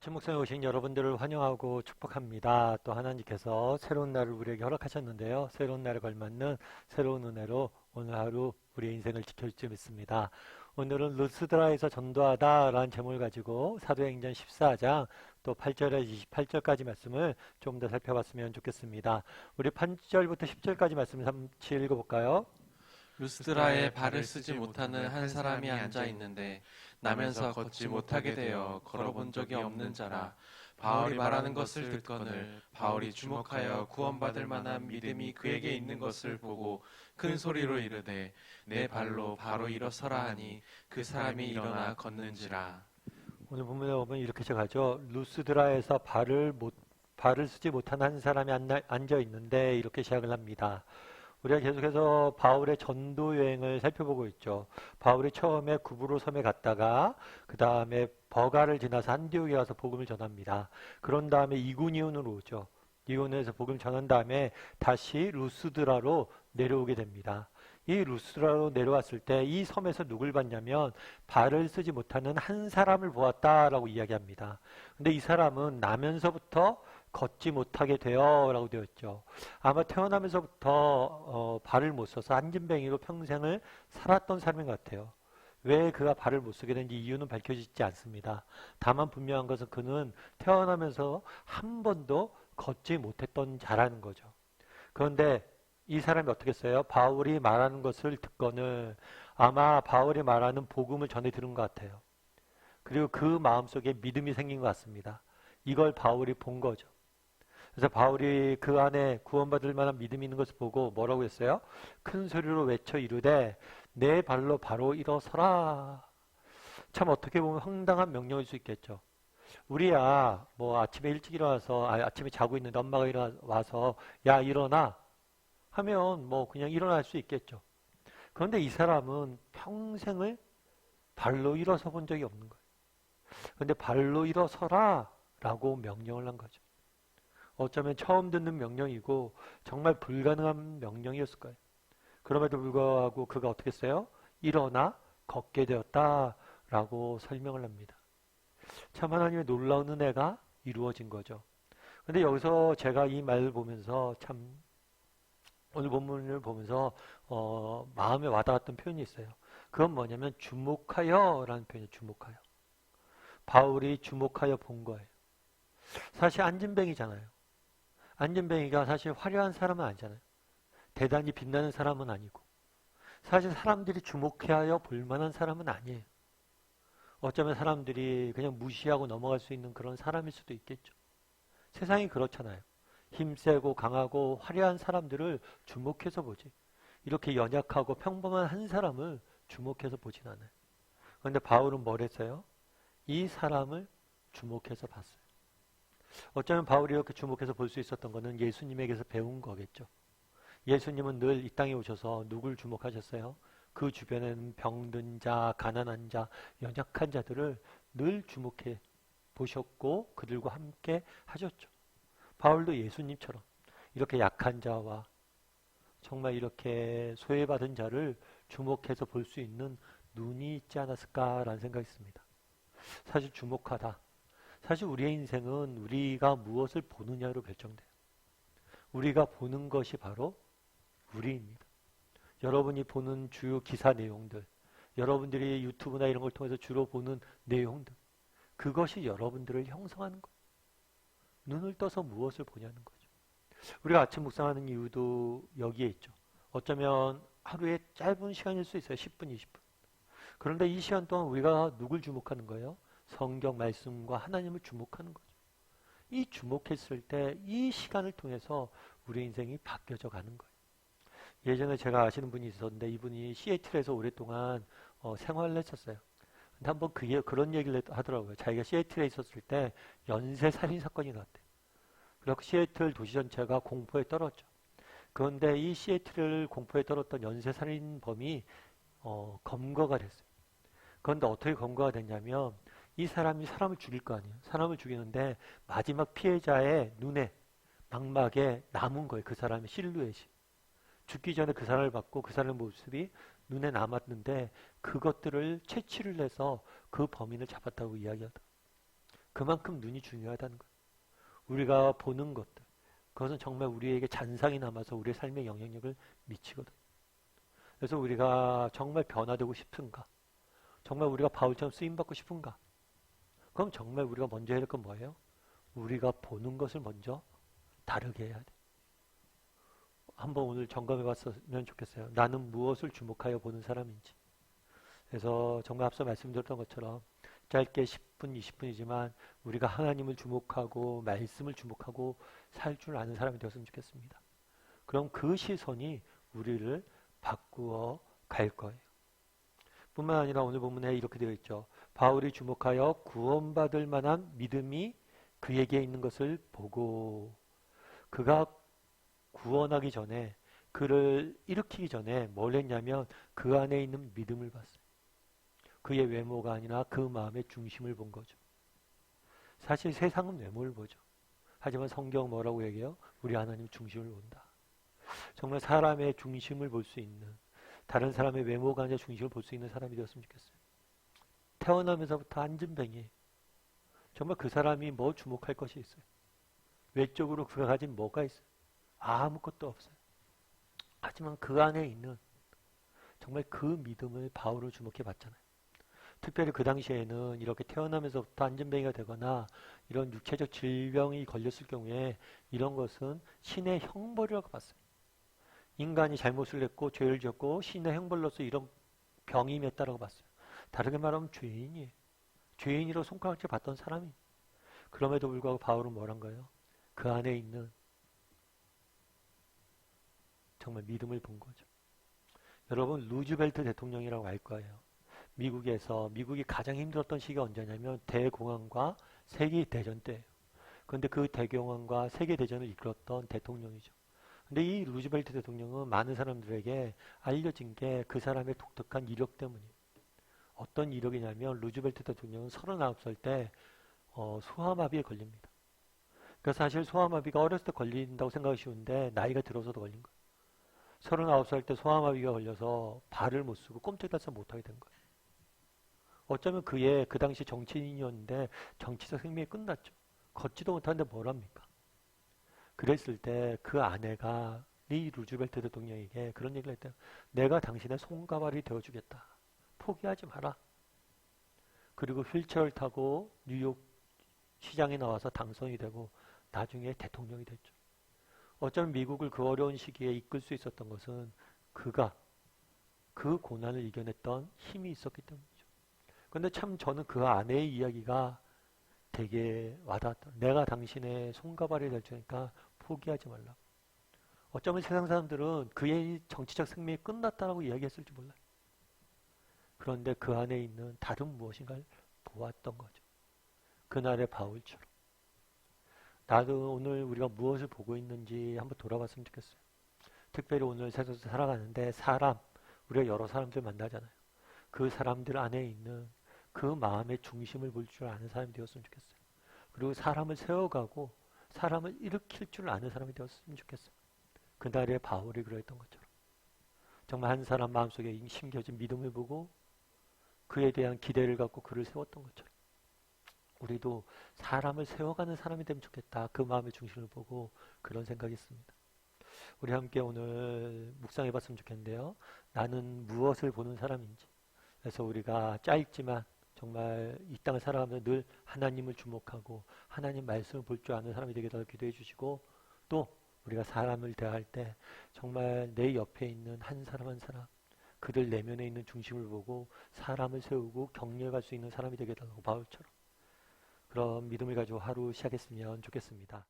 아침 묵상에 오신 여러분들을 환영하고 축복합니다. 또 하나님께서 새로운 날을 우리에게 허락하셨는데요. 새로운 날에 걸맞는 새로운 은혜로 오늘 하루 우리의 인생을 지켜줄 믿습니다. 오늘은 루스드라에서 전도하다라는 제목을 가지고 사도행전 14장 또 8절에서 28절까지 말씀을 좀 더 살펴봤으면 좋겠습니다. 우리 8절부터 10절까지 말씀을 같이 읽어볼까요? 루스드라에 발을 쓰지 못하는 한 사람이 앉아 있는데 나면서 걷지 못하게 되어 걸어본 적이 없는 자라. 바울이 말하는 것을 듣거늘 바울이 주목하여 구원받을 만한 믿음이 그에게 있는 것을 보고 큰 소리로 이르되 내 발로 바로 일어서라 하니 그 사람이 일어나 걷는지라. 오늘 본문에 보면 이렇게 시작하죠. 루스드라에서 발을 쓰지 못한 한 사람이 앉아 있는데 이렇게 시작을 합니다. 우리가 계속해서 바울의 전도 여행을 살펴보고 있죠. 바울이 처음에 구브로 섬에 갔다가 그 다음에 버가를 지나서 안디옥에 가서 복음을 전합니다. 그런 다음에 이고니온으로 오죠. 이고니온에서 복음을 전한 다음에 다시 루스드라로 내려오게 됩니다. 이 루스드라로 내려왔을 때 이 섬에서 누굴 봤냐면 발을 쓰지 못하는 한 사람을 보았다라고 이야기합니다. 근데 이 사람은 나면서부터 걷지 못하게 되어 라고 되어 있죠. 아마 태어나면서부터 발을 못 써서 안진뱅이로 평생을 살았던 사람인 것 같아요. 왜 그가 발을 못 쓰게 된지 이유는 밝혀지지 않습니다. 다만 분명한 것은 그는 태어나면서 한 번도 걷지 못했던 자라는 거죠. 그런데 이 사람이 어떻게 했어요? 바울이 말하는 것을 듣고는 아마 바울이 말하는 복음을 전해 들은 것 같아요. 그리고 그 마음속에 믿음이 생긴 것 같습니다. 이걸 바울이 본 거죠. 그래서 바울이 그 안에 구원받을 만한 믿음이 있는 것을 보고 뭐라고 했어요? 큰 소리로 외쳐 이르되 내 발로 바로 일어서라. 참 어떻게 보면 황당한 명령일 수 있겠죠. 우리야 뭐 아침에 일찍 일어나서 아침에 자고 있는데 엄마가 일어나서 야 일어나 하면 뭐 그냥 일어날 수 있겠죠. 그런데 이 사람은 평생을 발로 일어서 본 적이 없는 거예요. 그런데 발로 일어서라 라고 명령을 한 거죠. 어쩌면 처음 듣는 명령이고 정말 불가능한 명령이었을 거예요. 그럼에도 불구하고 그가 어떻게 했어요? 일어나 걷게 되었다라고 설명을 합니다. 참 하나님의 놀라운 은혜가 이루어진 거죠. 근데 여기서 제가 이 말을 보면서 참 오늘 본문을 보면서 마음에 와닿았던 표현이 있어요. 그건 뭐냐면 주목하여 라는 표현이에요. 주목하여. 바울이 주목하여 본 거예요. 사실 안진뱅이잖아요. 안진뱅이가 사실 화려한 사람은 아니잖아요. 대단히 빛나는 사람은 아니고 사실 사람들이 주목해야 볼 만한 사람은 아니에요. 어쩌면 사람들이 그냥 무시하고 넘어갈 수 있는 그런 사람일 수도 있겠죠. 세상이 그렇잖아요. 힘세고 강하고 화려한 사람들을 주목해서 보지. 이렇게 연약하고 평범한 한 사람을 주목해서 보진 않아요. 그런데 바울은 뭘 했어요? 이 사람을 주목해서 봤어요. 어쩌면 바울이 이렇게 주목해서 볼 수 있었던 것은 예수님에게서 배운 거겠죠. 예수님은 늘 이 땅에 오셔서 누굴 주목하셨어요? 그 주변에는 병든 자, 가난한 자, 연약한 자들을 늘 주목해 보셨고 그들과 함께 하셨죠. 바울도 예수님처럼 이렇게 약한 자와 정말 이렇게 소외받은 자를 주목해서 볼 수 있는 눈이 있지 않았을까라는 생각이 있습니다. 사실 주목하다. 사실 우리의 인생은 우리가 무엇을 보느냐로 결정돼요. 우리가 보는 것이 바로 우리입니다. 여러분이 보는 주요 기사 내용들, 여러분들이 유튜브나 이런 걸 통해서 주로 보는 내용들, 그것이 여러분들을 형성하는 거예요. 눈을 떠서 무엇을 보냐는 거죠. 우리가 아침 묵상하는 이유도 여기에 있죠. 어쩌면 하루에 짧은 시간일 수 있어요. 10분, 20분. 그런데 이 시간 동안 우리가 누굴 주목하는 거예요? 성경 말씀과 하나님을 주목하는 거죠. 이 주목했을 때 이 시간을 통해서 우리 인생이 바뀌어져 가는 거예요. 예전에 제가 아시는 분이 있었는데 이분이 시애틀에서 오랫동안 생활을 했었어요. 근데 한번 그런 얘기를 하더라고요. 자기가 시애틀에 있었을 때 연쇄 살인 사건이 났대요. 그래서 시애틀 도시 전체가 공포에 떨었죠. 그런데 이 시애틀을 공포에 떨었던 연쇄 살인범이 검거가 됐어요. 그런데 어떻게 검거가 됐냐면 이 사람이 사람을 죽일 거 아니에요. 사람을 죽이는데 마지막 피해자의 눈에 망막에 남은 거예요. 그 사람의 실루엣이. 죽기 전에 그 사람을 봤고 그 사람의 모습이 눈에 남았는데 그것들을 채취를 해서 그 범인을 잡았다고 이야기하다. 그만큼 눈이 중요하다는 거예요. 우리가 보는 것들, 그것은 정말 우리에게 잔상이 남아서 우리의 삶에 영향력을 미치거든. 그래서 우리가 정말 변화되고 싶은가? 정말 우리가 바울처럼 쓰임받고 싶은가? 그럼 정말 우리가 먼저 해야 될 건 뭐예요? 우리가 보는 것을 먼저 다르게 해야 돼. 한번 오늘 점검해 봤으면 좋겠어요. 나는 무엇을 주목하여 보는 사람인지. 그래서 정말 앞서 말씀드렸던 것처럼 짧게 10분, 20분이지만 우리가 하나님을 주목하고 말씀을 주목하고 살 줄 아는 사람이 되었으면 좋겠습니다. 그럼 그 시선이 우리를 바꾸어 갈 거예요. 뿐만 아니라 오늘 본문에 이렇게 되어 있죠. 바울이 주목하여 구원받을 만한 믿음이 그에게 있는 것을 보고 그가 구원하기 전에 그를 일으키기 전에 뭘 했냐면 그 안에 있는 믿음을 봤어요. 그의 외모가 아니라 그 마음의 중심을 본 거죠. 사실 세상은 외모를 보죠. 하지만 성경 뭐라고 얘기해요? 우리 하나님 중심을 본다. 정말 사람의 중심을 볼 수 있는, 다른 사람의 외모가 아니라 중심을 볼 수 있는 사람이 되었으면 좋겠어요. 태어나면서부터 안진뱅이에요. 정말 그 사람이 뭐 주목할 것이 있어요? 외적으로 그가 가진 뭐가 있어요? 아무것도 없어요. 하지만 그 안에 있는 정말 그 믿음을 바울을 주목해 봤잖아요. 특별히 그 당시에는 이렇게 태어나면서부터 안진뱅이가 되거나 이런 육체적 질병이 걸렸을 경우에 이런 것은 신의 형벌이라고 봤어요. 인간이 잘못을 했고 죄를 지었고 신의 형벌로서 이런 병이 맺다라고 봤어요. 다르게 말하면 죄인이에요. 죄인으로 손가락질 받던 사람이. 그럼에도 불구하고 바울은 뭐란 거예요? 그 안에 있는 정말 믿음을 본 거죠. 여러분 루즈벨트 대통령이라고 알 거예요. 미국이 가장 힘들었던 시기가 언제냐면 대공황과 세계대전 때예요. 그런데 그 대공황과 세계대전을 이끌었던 대통령이죠. 근데 이 루즈벨트 대통령은 많은 사람들에게 알려진 게 그 사람의 독특한 이력 때문이에요. 어떤 이력이냐면 루즈벨트 대통령은 39살 때 소아마비에 걸립니다. 그러니까 사실 소아마비가 어렸을 때 걸린다고 생각이 쉬운데 나이가 들어서도 걸린 거예요. 39살 때 소아마비가 걸려서 발을 못 쓰고 꼼짝달싹 못하게 된 거예요. 어쩌면 그의 그 당시 정치인이었는데 정치적 생명이 끝났죠. 걷지도 못하는데 뭘 합니까? 그랬을 때 그 아내가 리 루즈벨트 대통령에게 그런 얘기를 했대요. 내가 당신의 손가발이 되어주겠다. 포기하지 마라. 그리고 휠체어를 타고 뉴욕 시장에 나와서 당선이 되고 나중에 대통령이 됐죠. 어쩌면 미국을 그 어려운 시기에 이끌 수 있었던 것은 그가 그 고난을 이겨냈던 힘이 있었기 때문이죠. 그런데 참 저는 그 아내의 이야기가 되게 와닿았다. 내가 당신의 손가발이 될 테니까 포기하지 말라. 어쩌면 세상 사람들은 그의 정치적 생명이 끝났다라고 이야기했을지 몰라요. 그런데 그 안에 있는 다른 무엇인가를 보았던 거죠. 그날의 바울처럼. 나도 오늘 우리가 무엇을 보고 있는지 한번 돌아봤으면 좋겠어요. 특별히 오늘 세상에서 살아가는데 우리가 여러 사람들 만나잖아요. 그 사람들 안에 있는 그 마음의 중심을 볼 줄 아는 사람이 되었으면 좋겠어요. 그리고 사람을 세워가고 사람을 일으킬 줄 아는 사람이 되었으면 좋겠어요. 그날의 바울이 그랬던 것처럼. 정말 한 사람 마음속에 심겨진 믿음을 보고 그에 대한 기대를 갖고 그를 세웠던 것처럼. 우리도 사람을 세워가는 사람이 되면 좋겠다. 그 마음의 중심을 보고 그런 생각이 있습니다. 우리 함께 오늘 묵상해 봤으면 좋겠는데요. 나는 무엇을 보는 사람인지. 그래서 우리가 짧지만 정말 이 땅을 살아가면서 늘 하나님을 주목하고 하나님 말씀을 볼 줄 아는 사람이 되게 더 기도해 주시고 또 우리가 사람을 대할 때 정말 내 옆에 있는 한 사람 한 사람 그들 내면에 있는 중심을 보고 사람을 세우고 격려할 수 있는 사람이 되게 달라고 바울처럼 그런 믿음을 가지고 하루 시작했으면 좋겠습니다.